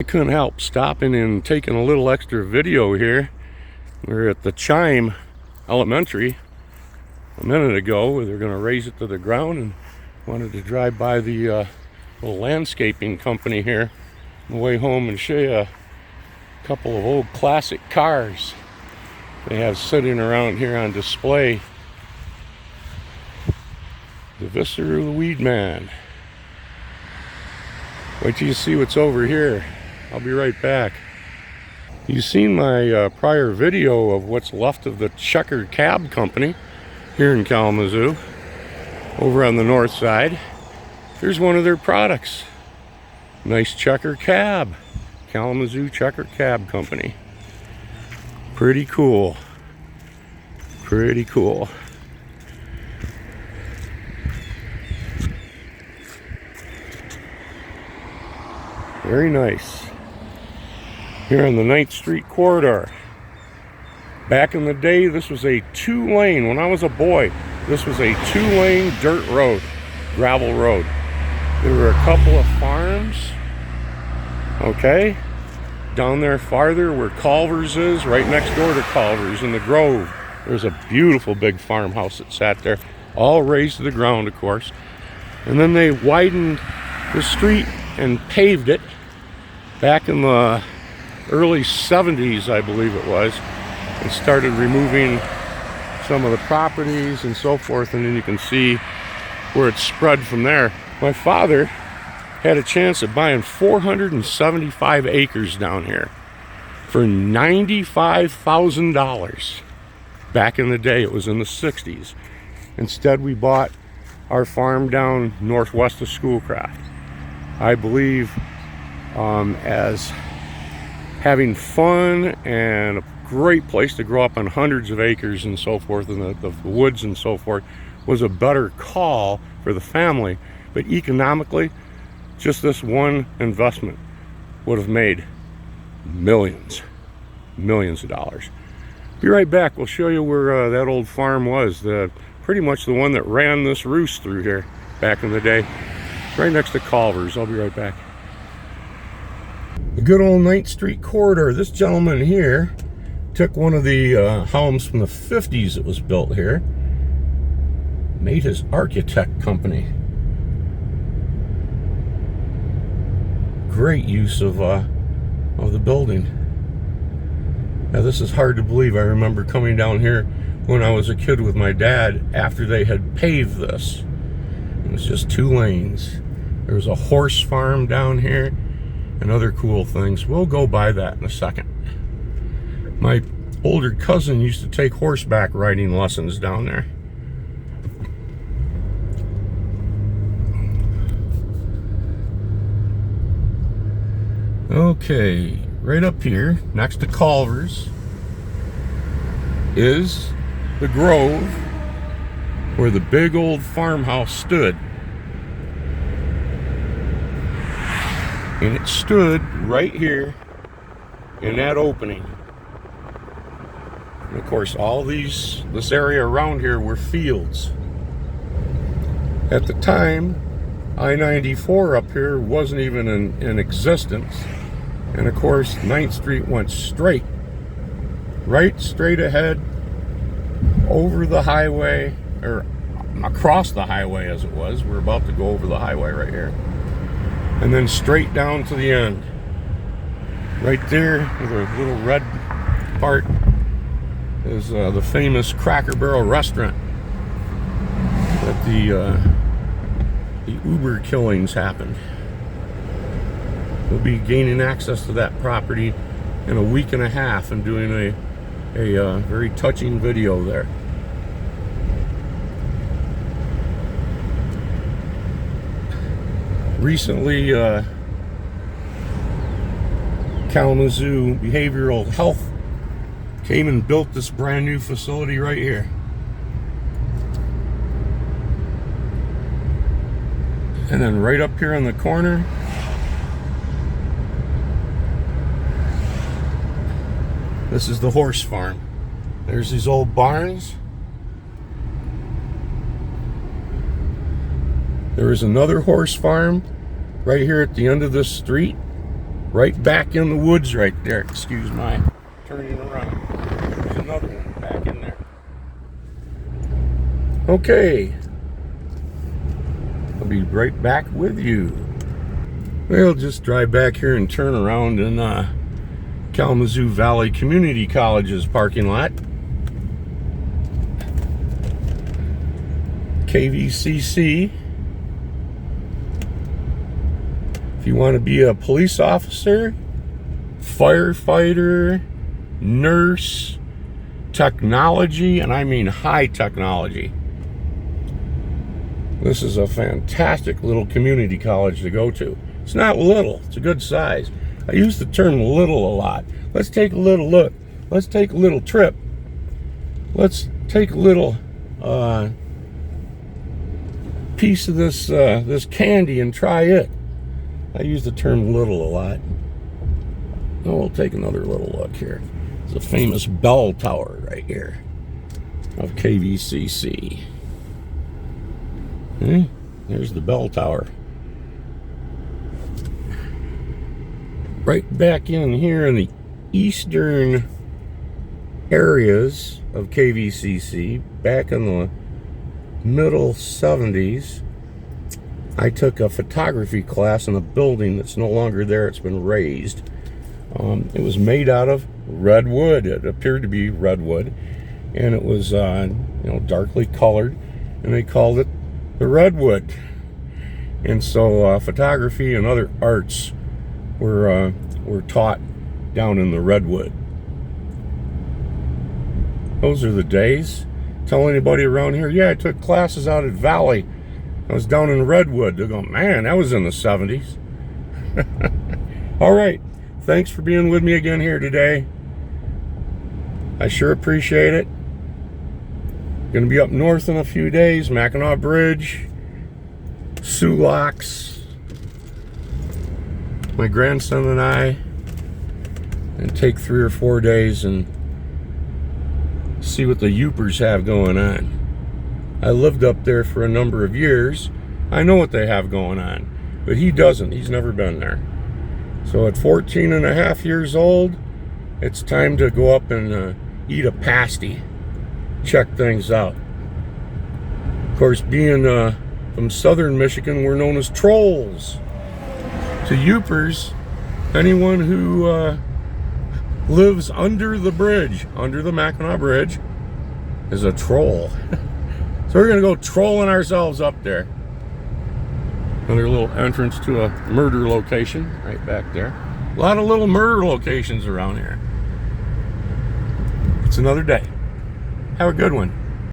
I couldn't help stopping and taking a little extra video here. We're at the Chime Elementary a minute ago where they're going to raise it to the ground, and wanted to drive by the little landscaping company here on the way home and show you a couple of old classic cars they have sitting around here on display. The Visser the Weed Man. Wait till you see what's over here. I'll be right back. You've seen my prior video of what's left of the Checker Cab Company here in Kalamazoo, over on the north side. Here's one of their products. Nice Checker Cab. Kalamazoo Checker Cab Company. Pretty cool. Pretty cool. Very nice. Here on the 9th Street corridor. Back in the day, this was a 2-lane. When I was a boy, this was a 2-lane dirt road, gravel road. There were a couple of farms, okay? Down there farther where Culver's is, right next door to Culver's in the Grove. There's a beautiful big farmhouse that sat there, all raised to the ground, of course. And then they widened the street and paved it back in the early 70s, I believe it was, and started removing some of the properties and so forth, and then you can see where it spread from there. My father had a chance of buying 475 acres down here for $95,000. Back in the day, it was in the 60s. Instead, we bought our farm down northwest of Schoolcraft. I believe as having fun and a great place to grow up on hundreds of acres and so forth, and the woods and so forth, was a better call for the family. But economically, just this one investment would have made millions of dollars. Be right back. We'll show you where that old farm was. Pretty much the one that ran this roost through here back in the day. Right next to Culver's. I'll be right back. The good old 9th Street corridor. This gentleman here took one of the homes from the 50s that was built here, made his architect company. Great use of the building. Now this is hard to believe. I remember coming down here when I was a kid with my dad after they had paved this. It was just 2 lanes. There was a horse farm down here and other cool things. We'll go by that in a second. My older cousin used to take horseback riding lessons down there. Okay, right up here, next to Culver's, is the Grove, where the big old farmhouse stood. And it stood right here in that opening. And of course, all this area around here were fields. At the time, I-94 up here wasn't even in existence. And of course, 9th Street went straight, right straight ahead, over the highway, or across the highway as it was. We're about to go over the highway right here. And then straight down to the end. Right there, with a little red part, is the famous Cracker Barrel restaurant that the Uber killings happened. We'll be gaining access to that property in a week and a half and doing a very touching video there. Recently, Kalamazoo Behavioral Health came and built this brand new facility right here. And then right up here on the corner, this is the horse farm. There's these old barns. There is another horse farm right here at the end of this street, right back in the woods right there. Excuse my turning around. There's another one back in there. Okay. I'll be right back with you. We'll just drive back here and turn around in Kalamazoo Valley Community College's parking lot. KVCC. If you want to be a police officer, firefighter, nurse, technology, and I mean high technology, this is a fantastic little community college to go to. It's not little, it's a good size. I use the term little a lot. Let's take a little look. Let's take a little trip. Let's take a little piece of this candy and try it. I use the term little a lot. Oh, we'll take another little look here. It's a famous bell tower right here of KVCC. There's the bell tower. Right back in here in the eastern areas of KVCC, back in the middle 70s, I took a photography class in a building that's no longer there. It's been razed. It was made out of redwood. It appeared to be redwood, and it was darkly colored, and they called it the Redwood. And so photography and other arts were taught down in the Redwood. Those are the days. Tell anybody around here, yeah, I took classes out at Valley. I was down in Redwood. They'll go, man, that was in the 70s. All right. Thanks for being with me again here today. I sure appreciate it. Going to be up north in a few days. Mackinac Bridge, Sioux Locks, my grandson and I, and take 3 or 4 days and see what the Yoopers have going on. I lived up there for a number of years. I know what they have going on, but he doesn't. He's never been there. So at 14 and a half years old, it's time to go up and eat a pasty, check things out. Of course, being from southern Michigan, we're known as trolls. To Yoopers, anyone who lives under the bridge, under the Mackinac Bridge, is a troll. So we're going to go trolling ourselves up there. Another little entrance to a murder location right back there. A lot of little murder locations around here. It's another day. Have a good one.